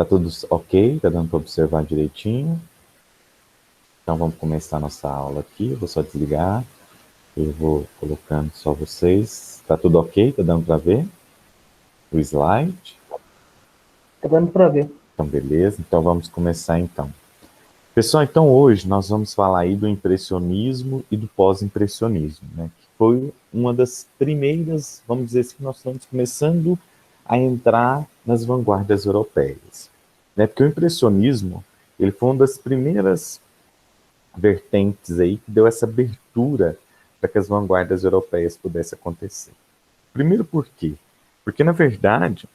Tá tudo ok? Tá dando para observar direitinho? Então vamos começar nossa aula aqui. Eu vou só desligar. Eu vou colocando só vocês. Tá tudo ok? Tá dando para ver o slide? Tá dando para ver. Então beleza. Então vamos começar então. Pessoal, então hoje nós vamos falar aí do impressionismo e do pós-impressionismo, né? Que foi uma das primeiras, vamos dizer assim, que nós estamos começando a entrar nas vanguardas europeias, né? Porque o impressionismo, ele foi uma das primeiras vertentes aí que deu essa abertura para que as vanguardas europeias pudessem acontecer. Primeiro por quê? Porque, na verdade,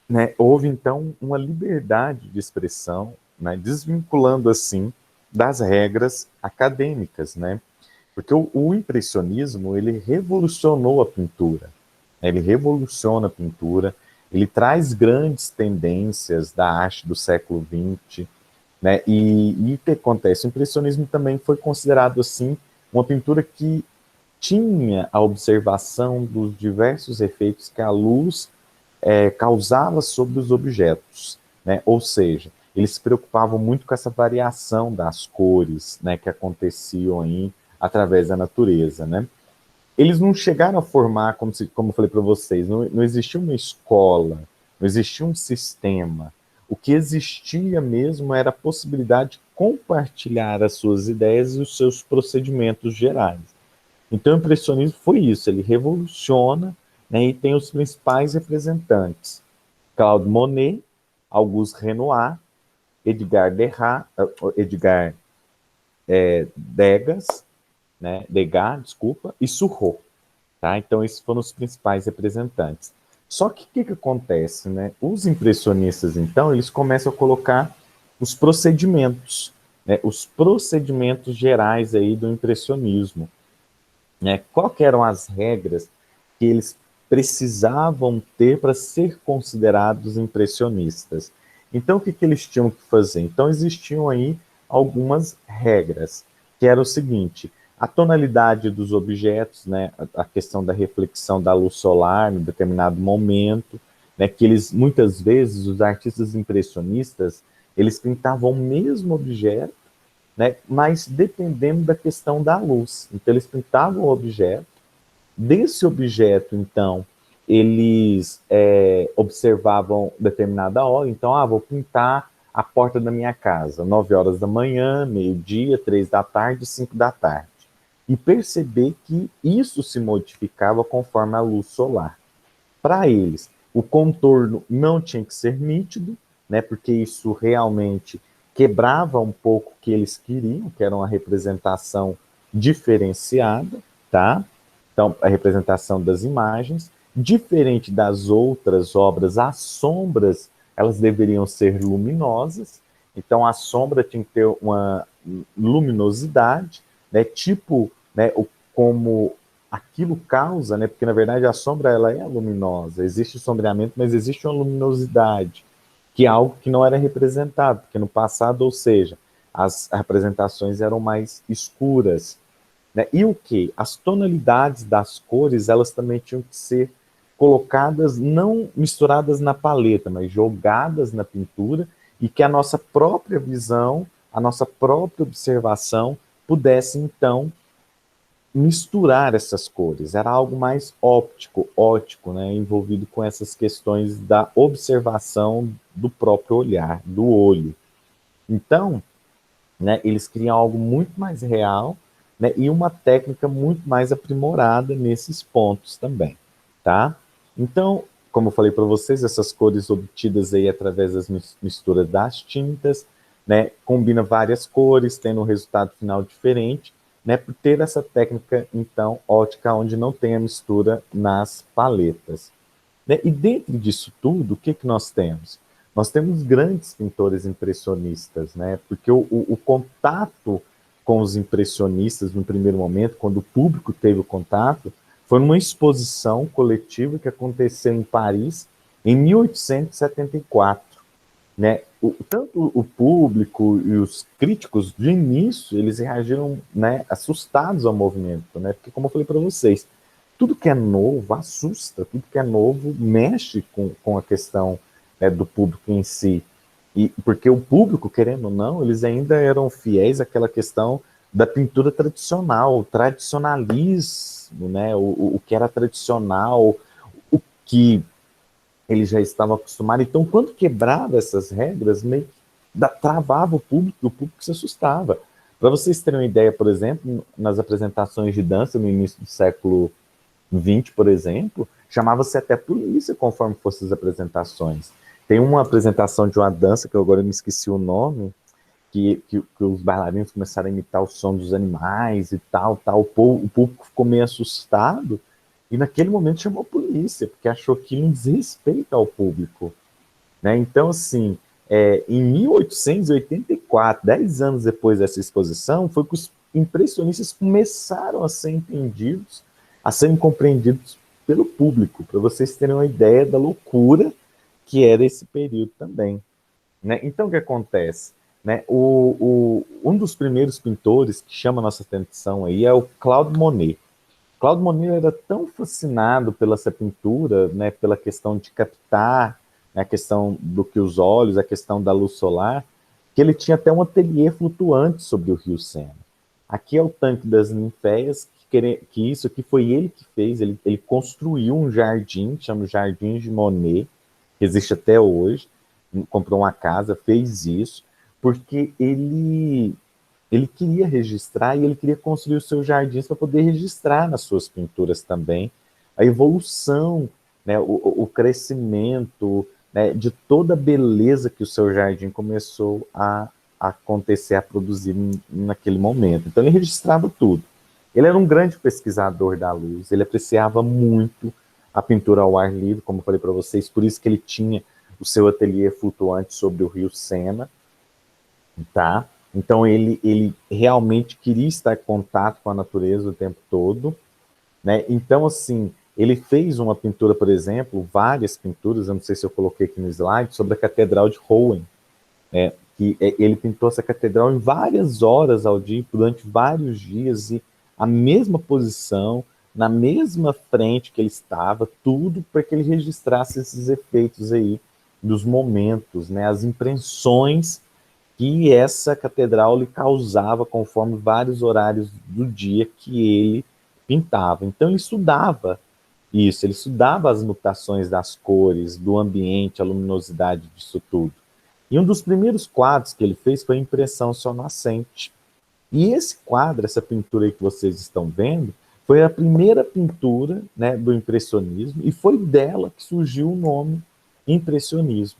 né, houve então uma liberdade de expressão, né, desvinculando assim das regras acadêmicas, né? Porque o impressionismo ele revolucionou a pintura, né? Ele revoluciona a pintura, ele traz grandes tendências da arte do século XX, né? E o que acontece? O impressionismo também foi considerado assim uma pintura que tinha a observação dos diversos efeitos que a luz causava sobre os objetos, né? Ou seja, eles se preocupavam muito com essa variação das cores, né, que aconteciam aí através da natureza, né? Eles não chegaram a formar, como eu falei para vocês, não existia uma escola, não existia um sistema. O que existia mesmo era a possibilidade de compartilhar as suas ideias e os seus procedimentos gerais. Então, o impressionismo foi isso, ele revoluciona, né, e tem os principais representantes. Claude Monet, Auguste Renoir, Edgar Degas, né, Degas, desculpa, e Surreau. Tá? Então, esses foram os principais representantes. Só que o que acontece? Né? Os impressionistas, então, eles começam a colocar os procedimentos, né? Os procedimentos gerais aí do impressionismo. Né? Quais eram as regras que eles precisavam ter para ser considerados impressionistas? Então, o que eles tinham que fazer? Então, existiam aí algumas regras, que era o seguinte: a tonalidade dos objetos, né, a questão da reflexão da luz solar em determinado momento, né, que eles, muitas vezes, os artistas impressionistas, eles pintavam o mesmo objeto, né, mas dependendo da questão da luz. Então, eles pintavam o objeto, desse objeto, então, eles observavam determinada hora, então, vou pintar a porta da minha casa, 9 horas da manhã, meio-dia, 3 da tarde, 5 da tarde. E perceber que isso se modificava conforme a luz solar. Para eles, o contorno não tinha que ser nítido, né, porque isso realmente quebrava um pouco o que eles queriam, que era uma representação diferenciada, tá? Então, a representação das imagens, diferente das outras obras, as sombras, elas deveriam ser luminosas, então a sombra tinha que ter uma luminosidade, né, tipo, né, como aquilo causa, né? Porque na verdade a sombra ela é luminosa, existe sombreamento, mas existe uma luminosidade, que é algo que não era representado, porque no passado, ou seja, as representações eram mais escuras, né? E o que? As tonalidades das cores, elas também tinham que ser colocadas, não misturadas na paleta, mas jogadas na pintura, e que a nossa própria visão, a nossa própria observação pudesse então misturar essas cores, era algo mais óptico, né, envolvido com essas questões da observação do próprio olhar, do olho. Então, né, eles criam algo muito mais real, né, e uma técnica muito mais aprimorada nesses pontos também, tá? Então, como eu falei para vocês, essas cores obtidas aí através das misturas das tintas, né, combina várias cores, tendo um resultado final diferente, né, por ter essa técnica, então, ótica, onde não tem a mistura nas paletas. Né? E dentro disso tudo, o que, que nós temos? Nós temos grandes pintores impressionistas, né? Porque o contato com os impressionistas no primeiro momento, quando o público teve o contato, foi numa exposição coletiva que aconteceu em Paris em 1874. Né? Tanto o público e os críticos, de início, eles reagiram, né, assustados ao movimento, né? Porque, como eu falei para vocês, tudo que é novo assusta, tudo que é novo mexe com a questão, né, do público em si. E porque o público, querendo ou não, eles ainda eram fiéis àquela questão da pintura tradicional, o tradicionalismo, né? O que era tradicional, o que eles já estavam acostumados. Então, quando quebrava essas regras, meio que travava o público se assustava. Para vocês terem uma ideia, por exemplo, nas apresentações de dança no início do século XX, por exemplo, chamava-se até polícia conforme fossem as apresentações. Tem uma apresentação de uma dança, que eu agora me esqueci o nome, que os bailarinos começaram a imitar o som dos animais e tal. O público ficou meio assustado e naquele momento chamou a polícia, porque achou que um desrespeito ao público. Né? Então, assim, em 1884, 10 anos depois dessa exposição, foi que os impressionistas começaram a ser entendidos, a serem compreendidos pelo público, para vocês terem uma ideia da loucura que era esse período também. Né? Então, o que acontece? Né? Um dos primeiros pintores que chama a nossa atenção aí é o Claude Monet. Claude Monet era tão fascinado pela essa pintura, né, pela questão de captar, né, a questão do que os olhos, a questão da luz solar, que ele tinha até um ateliê flutuante sobre o rio Sena. Aqui é o tanque das ninféias, que isso aqui foi ele que fez, ele construiu um jardim, chama Jardim de Monet, que existe até hoje, comprou uma casa, fez isso, porque ele queria registrar e ele queria construir os seus jardins para poder registrar nas suas pinturas também a evolução, né, o crescimento, né, de toda a beleza que o seu jardim começou a acontecer, a produzir naquele momento. Então ele registrava tudo. Ele era um grande pesquisador da luz, ele apreciava muito a pintura ao ar livre, como eu falei para vocês, por isso que ele tinha o seu ateliê flutuante sobre o rio Sena, tá? Então ele realmente queria estar em contato com a natureza o tempo todo, né? Então, assim, ele fez uma pintura, por exemplo, várias pinturas, eu não sei se eu coloquei aqui no slide, sobre a Catedral de Rouen, né? Que ele pintou essa catedral em várias horas ao dia, durante vários dias, e a mesma posição, na mesma frente que ele estava, tudo para que ele registrasse esses efeitos aí dos momentos, né? As impressões que essa catedral lhe causava conforme vários horários do dia que ele pintava. Então ele estudava isso, ele estudava as mutações das cores, do ambiente, a luminosidade disso tudo. E um dos primeiros quadros que ele fez foi a impressão Sol Nascente. E esse quadro, essa pintura aí que vocês estão vendo, foi a primeira pintura, né, do impressionismo, e foi dela que surgiu o nome impressionismo.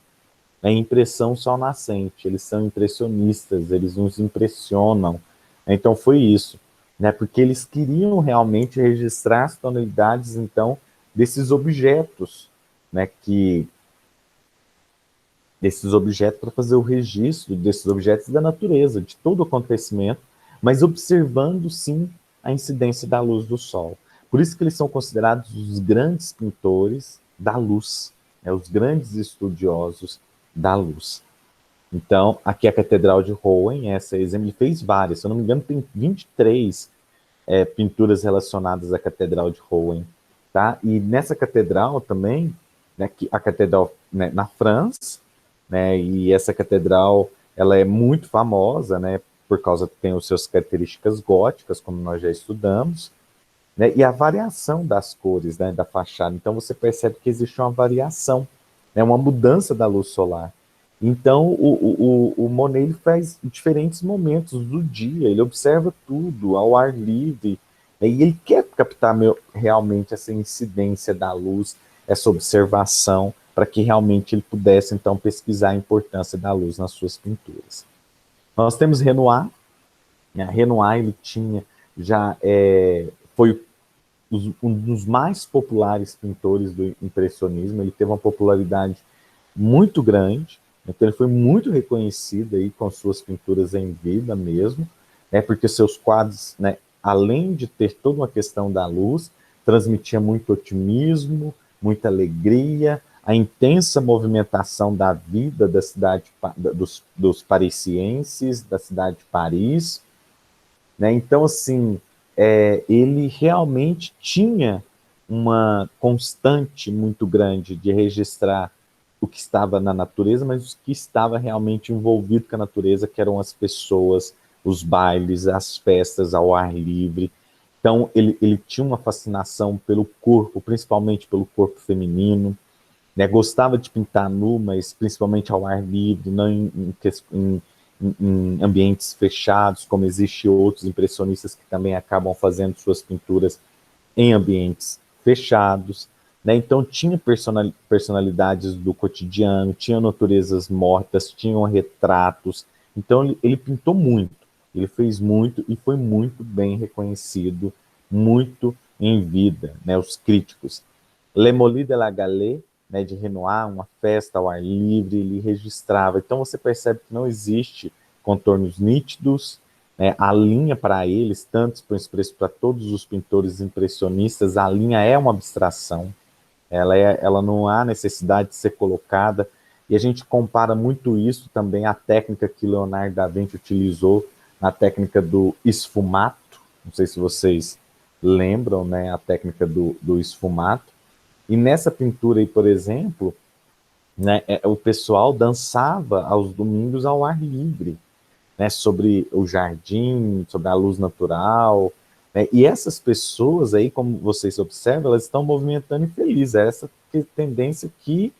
A impressão Sol Nascente, eles são impressionistas, eles nos impressionam. Então foi isso, né? Porque eles queriam realmente registrar as tonalidades, então, desses objetos, né? Desses objetos para fazer o registro desses objetos da natureza, de todo o acontecimento, mas observando sim a incidência da luz do sol. Por isso que eles são considerados os grandes pintores da luz, né? Os grandes estudiosos da luz. Então, aqui a Catedral de Rouen, essa exemplo, ele fez várias, se eu não me engano, tem 23 pinturas relacionadas à Catedral de Rouen, tá? E nessa catedral também, né, que a catedral, né, na França, né, e essa catedral, ela é muito famosa, né, por causa que tem as suas características góticas, como nós já estudamos, né, e a variação das cores, né, da fachada. Então você percebe que existe uma variação, né, uma mudança da luz solar. Então o Monet ele faz diferentes momentos do dia, ele observa tudo ao ar livre, né, e ele quer captar realmente essa incidência da luz, essa observação, para que realmente ele pudesse então pesquisar a importância da luz nas suas pinturas. Nós temos Renoir, né? Renoir ele tinha já foi um dos mais populares pintores do impressionismo, ele teve uma popularidade muito grande, então ele foi muito reconhecido aí com suas pinturas em vida mesmo, né, porque seus quadros, né, além de ter toda uma questão da luz, transmitia muito otimismo, muita alegria, a intensa movimentação da vida da cidade, dos parisienses, da cidade de Paris, né? Então, assim, ele realmente tinha uma constante muito grande de registrar o que estava na natureza, mas o que estava realmente envolvido com a natureza, que eram as pessoas, os bailes, as festas ao ar livre. Então, ele tinha uma fascinação pelo corpo, principalmente pelo corpo feminino, né? Gostava de pintar nu, mas principalmente ao ar livre, não em ambientes fechados, como existem outros impressionistas que também acabam fazendo suas pinturas em ambientes fechados, né? Então tinha personalidades do cotidiano, tinha naturezas mortas, tinham retratos. Então ele pintou muito, ele fez muito e foi muito bem reconhecido, muito em vida, né? Os críticos. Le Molly de la Galette, né, de Renoir, uma festa ao ar livre, ele registrava. Então você percebe que não existe contornos nítidos, né? A linha para eles, tanto para todos os pintores impressionistas, a linha é uma abstração, ela não há necessidade de ser colocada, e a gente compara muito isso também à técnica que Leonardo da Vinci utilizou, na técnica do esfumato, não sei se vocês lembram, né, a técnica do esfumato, e nessa pintura aí, por exemplo, né, o pessoal dançava aos domingos ao ar livre, né, sobre o jardim, sobre a luz natural, né, e essas pessoas aí, como vocês observam, elas estão movimentando e felizes, é essa tendência que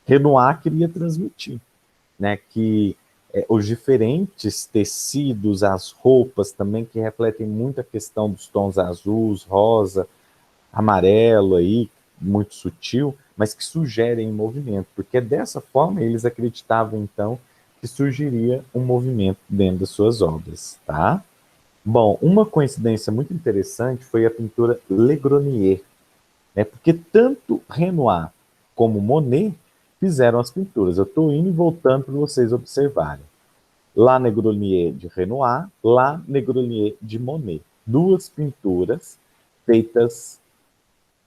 Renoir queria transmitir, né, que os diferentes tecidos, as roupas também, que refletem muito a questão dos tons azuis, rosa, amarelo aí, muito sutil, mas que sugerem movimento, porque dessa forma eles acreditavam, então, que surgiria um movimento dentro das suas obras, tá? Bom, uma coincidência muito interessante foi a pintura Le Grenier, né? Porque tanto Renoir como Monet fizeram as pinturas. Eu estou indo e voltando para vocês observarem. La Negronier de Renoir, La Negronier de Monet. Duas pinturas feitas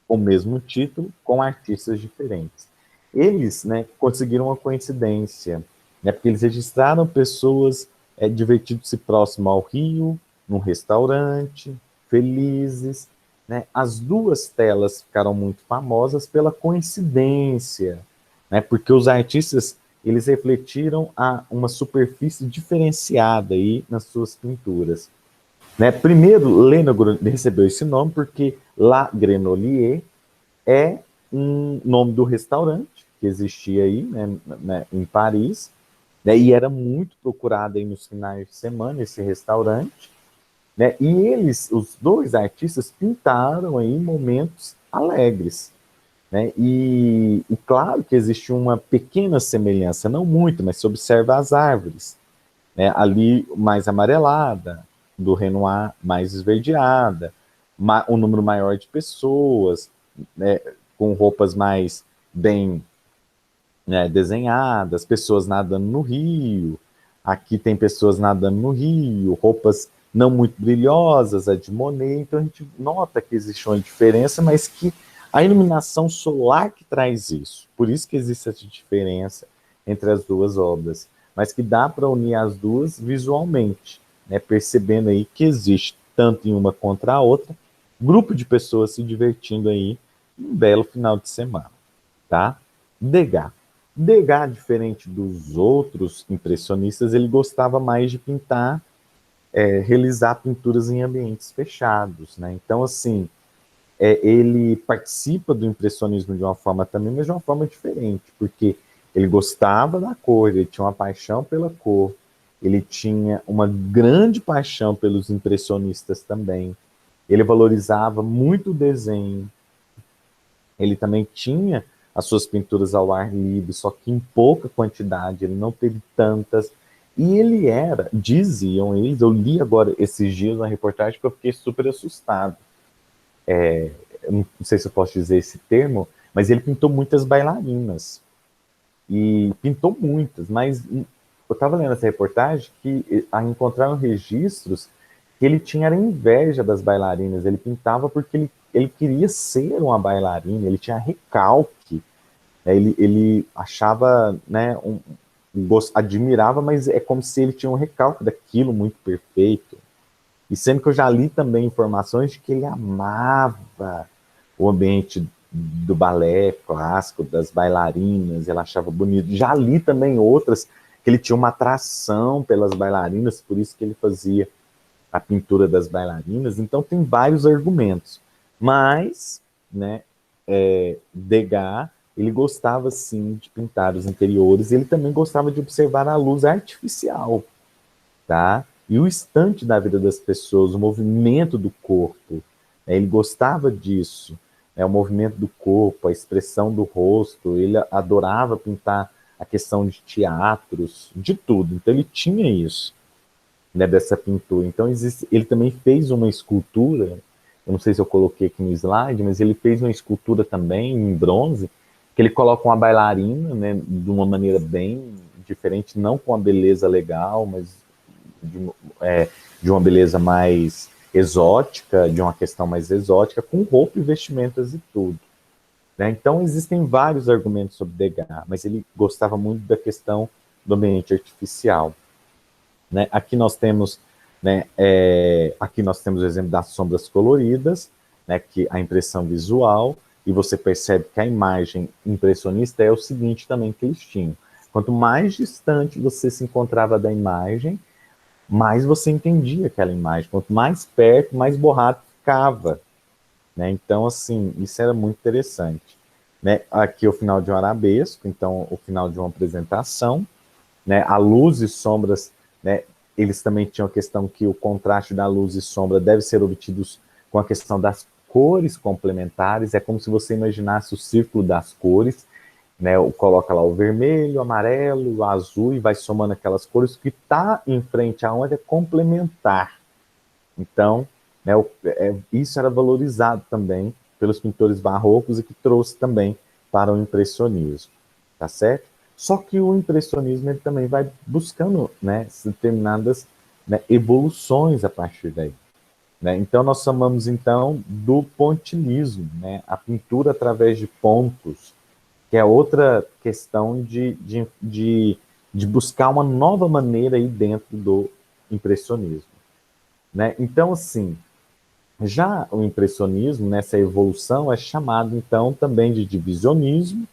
com o mesmo título, com artistas diferentes. Eles, né, conseguiram uma coincidência, né, porque eles registraram pessoas divertindo-se próximo ao rio, num restaurante, felizes, né? As duas telas ficaram muito famosas pela coincidência, né, porque os artistas eles refletiram uma superfície diferenciada aí nas suas pinturas. Né? Primeiro, Lena recebeu esse nome porque La Grenouille é um nome do restaurante que existia aí, né, em Paris, né, e era muito procurado aí nos finais de semana esse restaurante, né, e eles, os dois artistas, pintaram aí momentos alegres, né, e claro que existe uma pequena semelhança, não muito, mas se observa as árvores, né, ali mais amarelada, do Renoir mais esverdeada, um número maior de pessoas, né, com roupas mais bem, né, desenhadas, pessoas nadando no rio. Aqui tem pessoas nadando no rio, roupas não muito brilhosas, a de Monet. Então a gente nota que existe uma diferença, mas que a iluminação solar que traz isso. Por isso que existe essa diferença entre as duas obras, mas que dá para unir as duas visualmente, né, percebendo aí que existe, tanto em uma contra a outra, grupo de pessoas se divertindo aí um belo final de semana, tá? Degas. Degas, diferente dos outros impressionistas, ele gostava mais de pintar, realizar pinturas em ambientes fechados, né? Então, assim, ele participa do impressionismo de uma forma também, mas de uma forma diferente, porque ele gostava da cor, ele tinha uma paixão pela cor, ele tinha uma grande paixão pelos impressionistas também, ele valorizava muito o desenho, ele também tinha as suas pinturas ao ar livre, só que em pouca quantidade, ele não teve tantas. E ele era, diziam eles, eu li agora esses dias uma reportagem que eu fiquei super assustado. Eu não sei se eu posso dizer esse termo, mas ele pintou muitas bailarinas. E pintou muitas, mas eu estava lendo essa reportagem que encontraram registros que ele tinha era inveja das bailarinas. Ele pintava porque ele queria ser uma bailarina, ele tinha recalque, né? Ele achava, né, admirava, mas é como se ele tinha um recalque daquilo muito perfeito. E sendo que eu já li também informações de que ele amava o ambiente do balé clássico, das bailarinas, ele achava bonito. Já li também outras que ele tinha uma atração pelas bailarinas, por isso que ele fazia a pintura das bailarinas. Então tem vários argumentos. Mas, né, Degas, ele gostava sim de pintar os interiores, ele também gostava de observar a luz artificial, tá? E o instante da vida das pessoas, o movimento do corpo, né? Ele gostava disso, né? O movimento do corpo, a expressão do rosto, ele adorava pintar a questão de teatros, de tudo. Então ele tinha isso, né, dessa pintura. Então ele também fez uma escultura, eu não sei se eu coloquei aqui no slide, mas ele fez uma escultura também em bronze, que ele coloca uma bailarina, né, de uma maneira bem diferente, não com uma beleza legal, mas de, de uma beleza mais exótica, de uma questão mais exótica, com roupa e vestimentas e tudo. Né? Então, existem vários argumentos sobre Degas, mas ele gostava muito da questão do ambiente artificial. Né? Aqui nós temos o exemplo das sombras coloridas, né, que a impressão visual, e você percebe que a imagem impressionista é o seguinte também que eles tinham. Quanto mais distante você se encontrava da imagem, mais você entendia aquela imagem. Quanto mais perto, mais borrado ficava. Né? Então, assim, isso era muito interessante. Né? Aqui é o final de um arabesco, então o final de uma apresentação. Né? A luz e sombras, né? Eles também tinham a questão que o contraste da luz e sombra deve ser obtido com a questão das cores complementares. É como se você imaginasse o círculo das cores, né? Coloca lá o vermelho, o amarelo, o azul e vai somando aquelas cores que está em frente a onde é complementar. Então, né, isso era valorizado também pelos pintores barrocos e que trouxe também para o impressionismo, tá certo? Só que o impressionismo ele também vai buscando, né, determinadas, né, evoluções a partir daí. Né? Então, nós chamamos, então, do pontilhismo, né? A pintura através de pontos, que é outra questão de buscar uma nova maneira aí dentro do impressionismo. Né? Então, assim, já o impressionismo, nessa evolução, é chamado, então, também de divisionismo,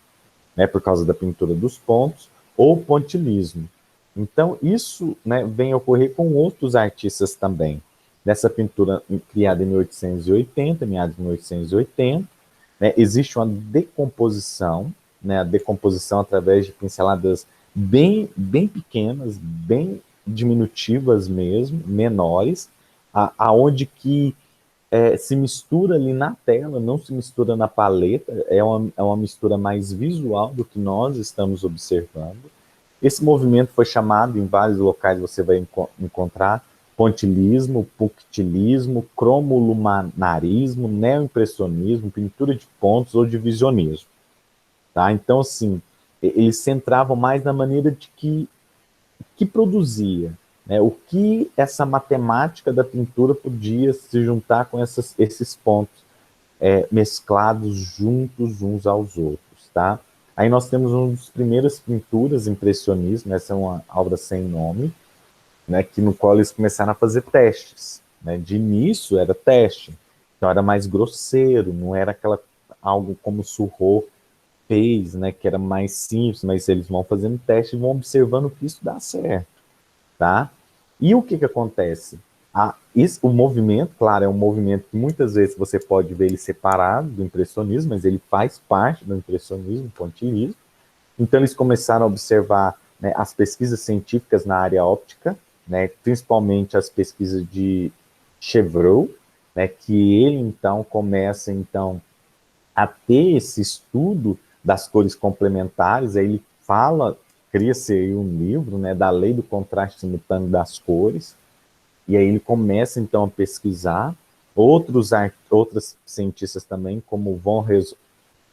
né, por causa da pintura dos pontos, ou pontilhismo. Então, isso, né, vem a ocorrer com outros artistas também. Nessa pintura criada em 1880, meados de 1880, né, existe uma decomposição, né, a decomposição através de pinceladas bem pequenas, bem diminutivas mesmo, menores, aonde que se mistura ali na tela, não se mistura na paleta, é uma mistura mais visual do que nós estamos observando. Esse movimento foi chamado, em vários locais você vai encontrar, pontilismo, punctilismo, cromoluminarismo, neoimpressionismo, pintura de pontos ou divisionismo. Tá? Então, assim, eles centravam mais na maneira de que produzia, né? O que essa matemática da pintura podia se juntar com esses pontos mesclados juntos uns aos outros, tá? Aí nós temos uma das primeiras pinturas impressionistas, essa é uma obra sem nome, né, que no qual eles começaram a fazer testes, né? De início era teste, então era mais grosseiro, não era algo como o Surro fez, né, que era mais simples, mas eles vão fazendo teste e vão observando que isso dá certo, tá? E o que acontece? O movimento, claro, é um movimento que muitas vezes você pode ver ele separado do impressionismo, mas ele faz parte do impressionismo, pontilhismo. Então eles começaram a observar, né, as pesquisas científicas na área óptica, né, principalmente as pesquisas de Chevreul, né, que ele então começa então a ter esse estudo das cores complementares. Aí ele cria-se aí um livro, né, da lei do contraste simultâneo das cores, e aí ele começa então a pesquisar. Outros cientistas também, como von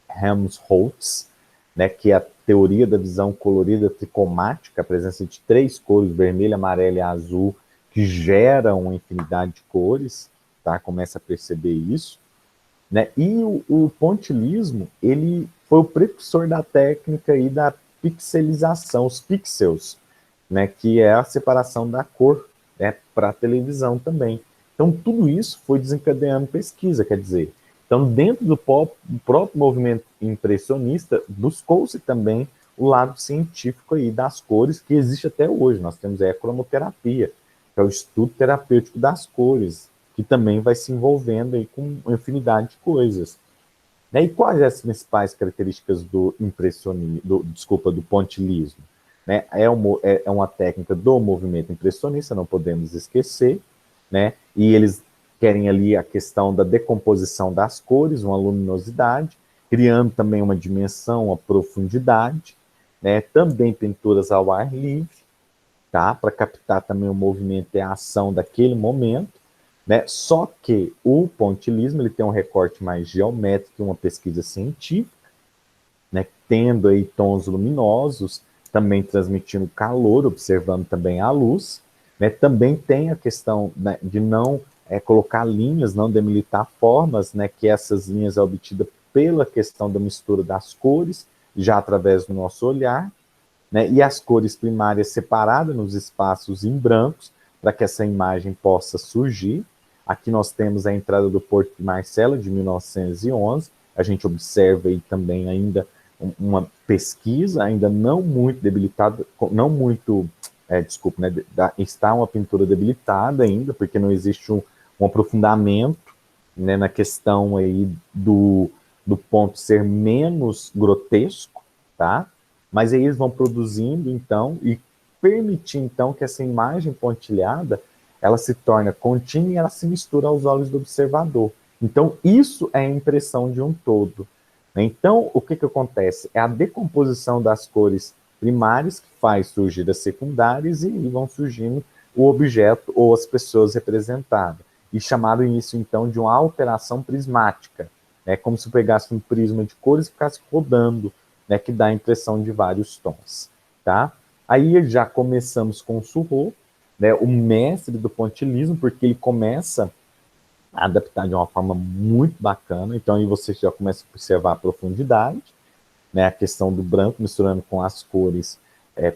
Helmholtz, né, que é a teoria da visão colorida tricromática, a presença de 3 cores, vermelho, amarelo e azul, que geram uma infinidade de cores, tá? Começa a perceber isso. Né? E o pontilhismo, ele foi o precursor da técnica e da pixelização, os pixels, né, que é a separação da cor, né, para a televisão também. Então, tudo isso foi desencadeando pesquisa, quer dizer. Então, dentro do próprio movimento impressionista, buscou-se também o lado científico aí das cores, que existe até hoje. Nós temos aí a cromoterapia, que é o estudo terapêutico das cores, que também vai se envolvendo aí com uma infinidade de coisas. E quais as principais características do impressionismo, do pontilhismo? Né? É uma técnica do movimento impressionista, não podemos esquecer, né? E eles querem ali a questão da decomposição das cores, uma luminosidade, criando também uma dimensão, uma profundidade, né? Também pinturas ao ar livre, tá? Para captar também o movimento e a ação daquele momento, né? Só que o pontilhismo ele tem um recorte mais geométrico e uma pesquisa científica, né? Tendo aí tons luminosos, também transmitindo calor, observando também a luz, né? Também tem a questão, né, de não colocar linhas, não demilitar formas, né? Que essas linhas é obtida pela questão da mistura das cores, já através do nosso olhar, né? E as cores primárias separadas nos espaços em brancos, para que essa imagem possa surgir. Aqui nós temos a entrada do Porto de Marcela, de 1911. A gente observa aí também ainda uma pesquisa, ainda não muito debilitada, não muito, desculpa, né, está uma pintura debilitada ainda, porque não existe um aprofundamento, né, na questão aí do ponto ser menos grotesco, tá? Mas aí eles vão produzindo, então, e permitir, então, que essa imagem pontilhada, ela se torna contínua e ela se mistura aos olhos do observador. Então, isso é a impressão de um todo. Então, o que acontece? É a decomposição das cores primárias que faz surgir as secundárias e vão surgindo o objeto ou as pessoas representadas. E chamado isso, então, de uma alteração prismática. É como se pegasse um prisma de cores e ficasse rodando, né, que dá a impressão de vários tons. Tá? Aí já começamos com o Surreau, né, o mestre do pontilhismo, porque ele começa a adaptar de uma forma muito bacana. Então aí você já começa a observar a profundidade, né, a questão do branco misturando com as cores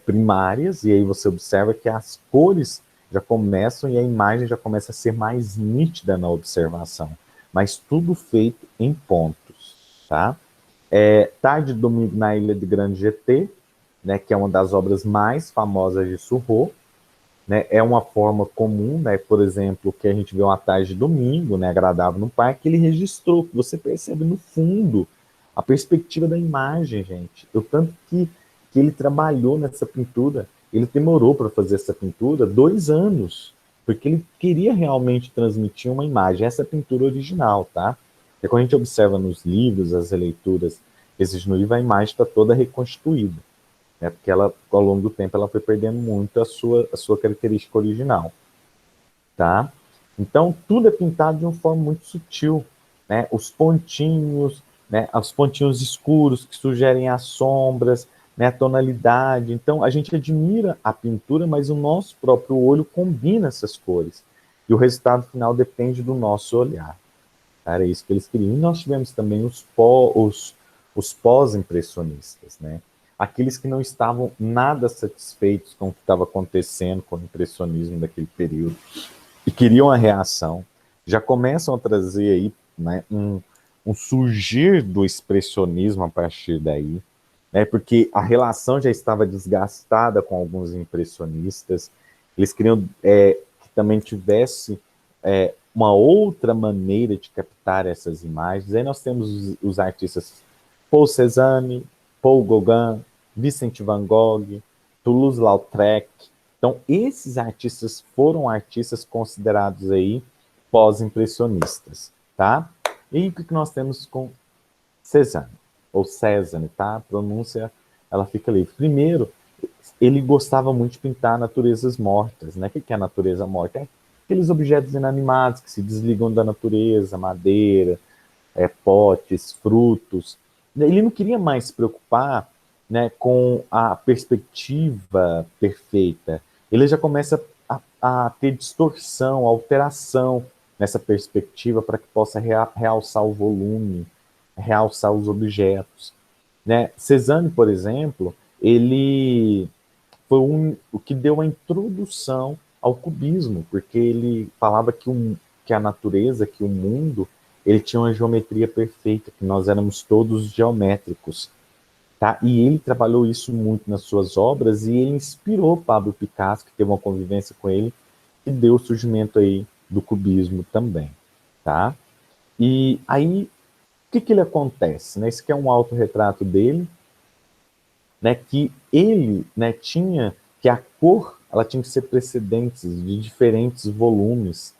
primárias, e aí você observa que as cores já começam e a imagem já começa a ser mais nítida na observação, mas tudo feito em pontos, tá? Tarde de Domingo na Ilha de Grande GT, né, que é uma das obras mais famosas de Surreau, né, é uma forma comum, né, por exemplo, que a gente vê uma tarde de domingo, né, agradável no parque, ele registrou, que você percebe no fundo a perspectiva da imagem, gente. O tanto que ele trabalhou nessa pintura, ele demorou para fazer essa pintura 2 anos, porque ele queria realmente transmitir uma imagem, essa pintura original, tá? E quando a gente observa nos livros, as releituras, existe no livro, a imagem está toda reconstituída, né? Porque ela, ao longo do tempo, ela foi perdendo muito a sua característica original, tá? Então, tudo é pintado de uma forma muito sutil, né? Os pontinhos escuros que sugerem as sombras, né? A tonalidade. Então, a gente admira a pintura, mas o nosso próprio olho combina essas cores. E o resultado final depende do nosso olhar. Era isso que eles queriam. E nós tivemos também os pós-impressionistas, né? Aqueles que não estavam nada satisfeitos com o que estava acontecendo com o impressionismo daquele período e queriam a reação, já começam a trazer aí, né, um surgir do expressionismo a partir daí, né, porque a relação já estava desgastada com alguns impressionistas, eles queriam que também tivesse uma outra maneira de captar essas imagens. Aí nós temos os artistas Paul Cézanne, Paul Gauguin, Vincent van Gogh, Toulouse-Lautrec. Então, esses artistas foram artistas considerados aí pós-impressionistas, tá? E o que nós temos com Cézanne, ou Cézanne, tá? A pronúncia, ela fica livre. Primeiro, ele gostava muito de pintar naturezas mortas, né? O que é a natureza morta? É aqueles objetos inanimados que se desligam da natureza, madeira, potes, frutos. Ele não queria mais se preocupar, né, com a perspectiva perfeita. Ele já começa a ter distorção, alteração nessa perspectiva para que possa realçar o volume, realçar os objetos. Né? Cézanne, por exemplo, ele foi o que deu a introdução ao cubismo, porque ele falava que a natureza, que o mundo, ele tinha uma geometria perfeita, que nós éramos todos geométricos, tá? E ele trabalhou isso muito nas suas obras e ele inspirou Pablo Picasso, que teve uma convivência com ele, e deu o surgimento aí do cubismo também, tá? E aí, o que ele acontece, né? Esse aqui é um autorretrato dele, né? Que ele, né, tinha que a cor, ela tinha que ser precedentes de diferentes volumes,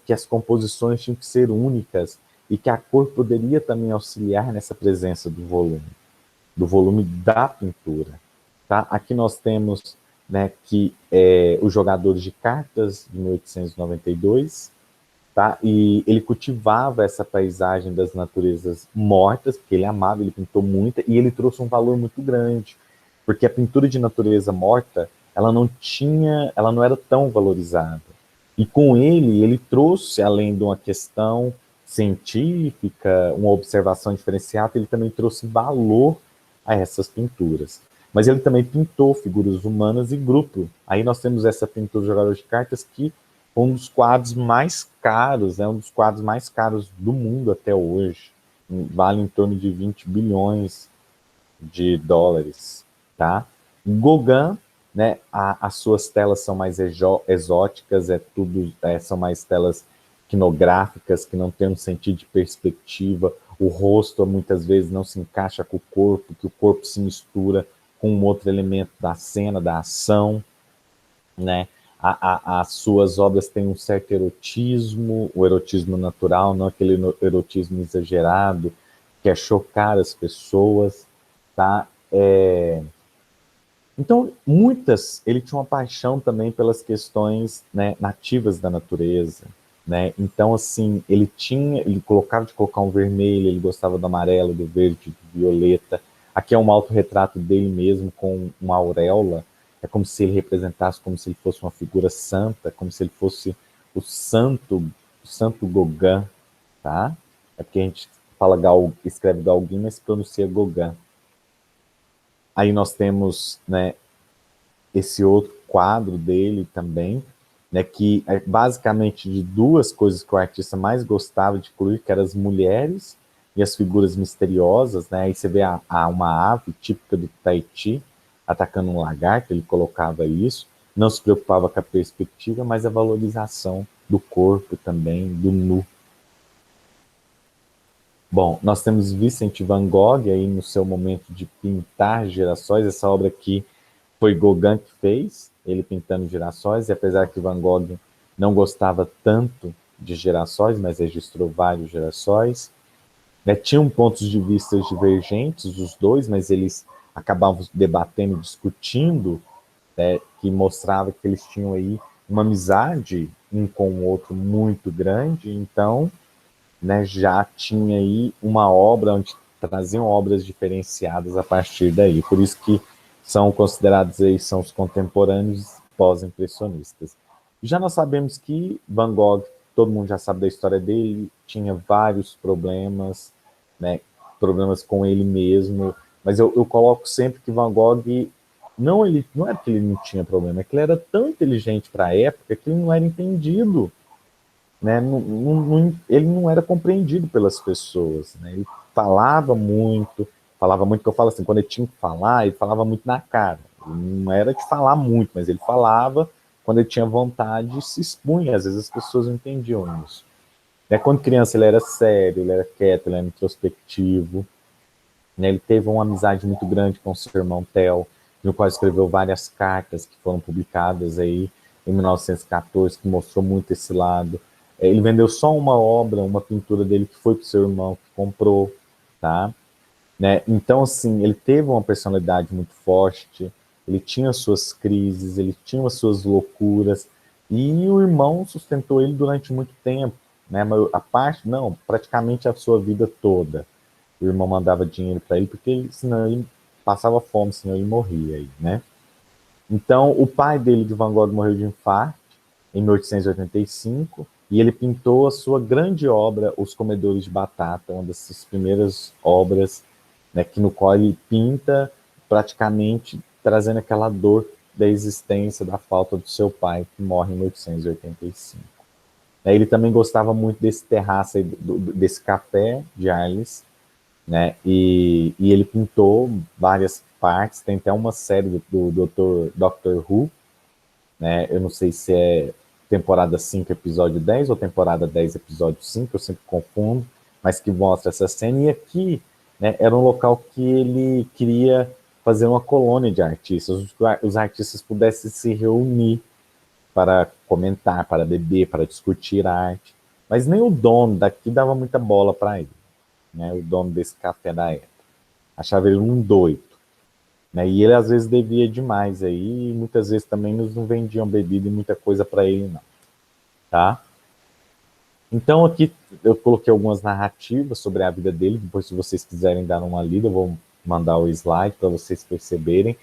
que as composições tinham que ser únicas e que a cor poderia também auxiliar nessa presença do volume da pintura. Tá? Aqui nós temos, né, que os jogadores de cartas de 1892, tá? E ele cultivava essa paisagem das naturezas mortas, porque ele amava, ele pintou muita, e ele trouxe um valor muito grande, porque a pintura de natureza morta, ela não era tão valorizada. E com ele trouxe, além de uma questão científica, uma observação diferenciada, ele também trouxe valor a essas pinturas. Mas ele também pintou figuras humanas e grupo. Aí nós temos essa pintura de jogador de cartas que um dos quadros mais caros, um dos quadros mais caros do mundo até hoje. Vale em torno de 20 bilhões de dólares, tá? Gauguin, né, as suas telas são mais exóticas, são mais telas quinográficas, que não tem um sentido de perspectiva, o rosto muitas vezes não se encaixa com o corpo, que o corpo se mistura com um outro elemento da cena, da ação, né? As suas obras têm um certo erotismo, o erotismo natural, não aquele erotismo exagerado, que é chocar as pessoas, tá? Então, ele tinha uma paixão também pelas questões, né, nativas da natureza, né? Então, assim, ele colocava de colocar um vermelho, ele gostava do amarelo, do verde, do violeta. Aqui é um autorretrato dele mesmo com uma auréola, é como se ele representasse, como se ele fosse uma figura santa, como se ele fosse o santo Gauguin, tá? É porque a gente escreve Gauguin, mas pronuncia Gauguin. Aí nós temos, né, esse outro quadro dele também, né, que é basicamente de duas coisas que o artista mais gostava de incluir, que eram as mulheres e as figuras misteriosas, né? Aí você vê uma ave típica do Tahiti atacando um lagarto, ele colocava isso, não se preocupava com a perspectiva, mas a valorização do corpo também, do nu. Bom, nós temos Vincent van Gogh aí no seu momento de pintar girassóis, essa obra aqui foi Gauguin que fez, ele pintando girassóis, e apesar que Van Gogh não gostava tanto de girassóis, mas registrou vários girassóis, né? Tinham pontos de vista divergentes, os dois, mas eles acabavam debatendo, discutindo, né, que mostrava que eles tinham aí uma amizade um com o outro muito grande, então, né, já tinha aí uma obra onde traziam obras diferenciadas a partir daí. Por isso que são considerados aí, são os contemporâneos pós-impressionistas. Já nós sabemos que Van Gogh, todo mundo já sabe da história dele, tinha vários problemas, né, problemas com ele mesmo, mas eu coloco sempre que Van Gogh, não era que ele não tinha problema, é que ele era tão inteligente para a época que ele não era entendido, né? Ele não era compreendido pelas pessoas, né? Ele falava muito que eu falo assim, quando ele tinha que falar, ele falava muito na cara. Ele não era de falar muito, mas ele falava quando ele tinha vontade, se expunha. Às vezes as pessoas não entendiam isso. Né? Quando criança ele era sério, ele era quieto, ele era introspectivo. Né? Ele teve uma amizade muito grande com seu irmão Theo, no qual escreveu várias cartas que foram publicadas aí em 1914, que mostrou muito esse lado. Ele vendeu só uma obra, uma pintura dele que foi para o seu irmão, que comprou, tá? Né? Então, assim, ele teve uma personalidade muito forte, ele tinha suas crises, ele tinha as suas loucuras, e o irmão sustentou ele durante muito tempo, né? Praticamente a sua vida toda. O irmão mandava dinheiro para ele, porque senão ele passava fome, senão ele morria aí, né? Então, o pai dele, de Van Gogh, morreu de infarto em 1885, e ele pintou a sua grande obra, Os Comedores de Batata, uma dessas primeiras obras, né, no qual ele pinta praticamente trazendo aquela dor da existência, da falta do seu pai, que morre em 1885. Ele também gostava muito desse terraço, aí, desse café de Arles, né? E ele pintou várias partes, tem até uma série do Doctor Who, né? Eu não sei se é temporada 5, episódio 10 ou temporada 10, episódio 5, eu sempre confundo, mas que mostra essa cena. E aqui, né, era um local que ele queria fazer uma colônia de artistas, os artistas pudessem se reunir para comentar, para beber, para discutir a arte. Mas nem o dono daqui dava muita bola para ele, né? O dono desse café da época. Achava ele um doido, né? E ele às vezes devia demais aí, e muitas vezes também nos não vendiam bebida e muita coisa para ele não, tá? Então aqui eu coloquei algumas narrativas sobre a vida dele, depois se vocês quiserem dar uma lida, eu vou mandar o slide para vocês perceberem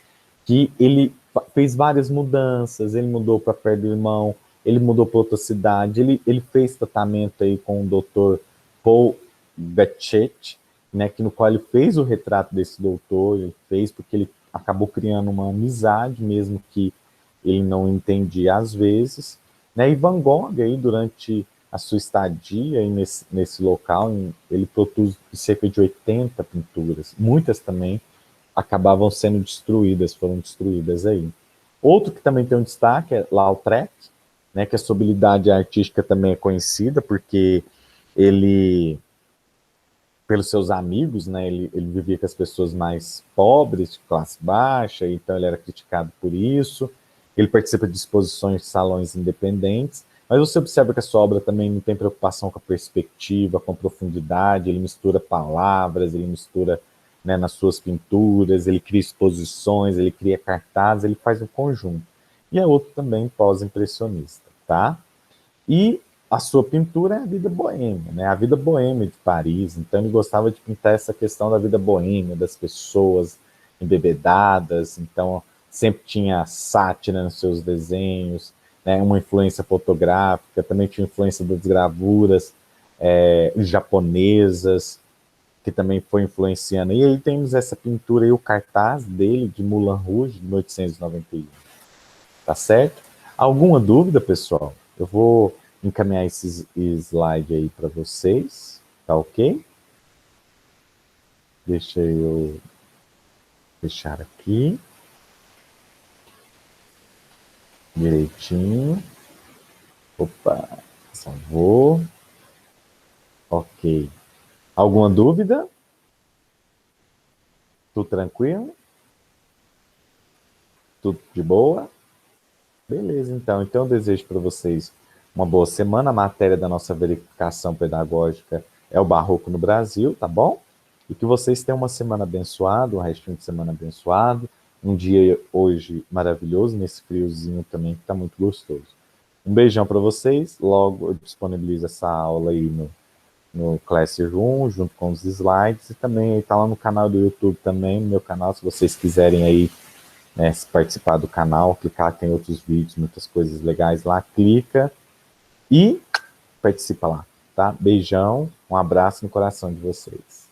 que ele fez várias mudanças, ele mudou para perto do irmão, ele mudou para outra cidade, ele fez tratamento aí com o doutor Paul Gachet, né, que no qual ele fez o retrato desse doutor, ele fez porque ele acabou criando uma amizade, mesmo que ele não entendia às vezes, né, e Van Gogh aí durante a sua estadia aí nesse local, ele produz cerca de 80 pinturas, muitas também acabavam sendo destruídas, foram destruídas aí. Outro que também tem um destaque é Lautrec, né, que a sua habilidade artística também é conhecida, porque ele, pelos seus amigos, né, ele vivia com as pessoas mais pobres, de classe baixa, então ele era criticado por isso. Ele participa de exposições de salões independentes, mas você observa que a sua obra também não tem preocupação com a perspectiva, com a profundidade, ele mistura palavras, ele mistura, né, nas suas pinturas, ele cria exposições, ele cria cartazes, ele faz um conjunto. E é outro também pós-impressionista, tá? E a sua pintura é a vida boêmia, né? A vida boêmia de Paris. Então ele gostava de pintar essa questão da vida boêmia, das pessoas embebedadas. Então sempre tinha sátira nos seus desenhos, né? Uma influência fotográfica, também tinha influência das gravuras japonesas, que também foi influenciando. E aí temos essa pintura e o cartaz dele de Moulin Rouge, de 1891. Tá certo? Alguma dúvida, pessoal? Eu vou encaminhar esses slide aí para vocês, tá ok? Deixa eu fechar aqui direitinho. Opa, salvou. Ok. Alguma dúvida? Tudo tranquilo? Tudo de boa? Beleza, então. Então eu desejo para vocês uma boa semana. A matéria da nossa verificação pedagógica é o Barroco no Brasil, tá bom? E que vocês tenham uma semana abençoada, um restinho de semana abençoado, um dia hoje maravilhoso, nesse friozinho também, que está muito gostoso. Um beijão para vocês, logo eu disponibilizo essa aula aí no Classroom, junto com os slides, e também está lá no canal do YouTube também, no meu canal, se vocês quiserem aí, né, participar do canal, clicar, tem outros vídeos, muitas coisas legais lá, clica e participa lá, tá? Beijão, um abraço no coração de vocês.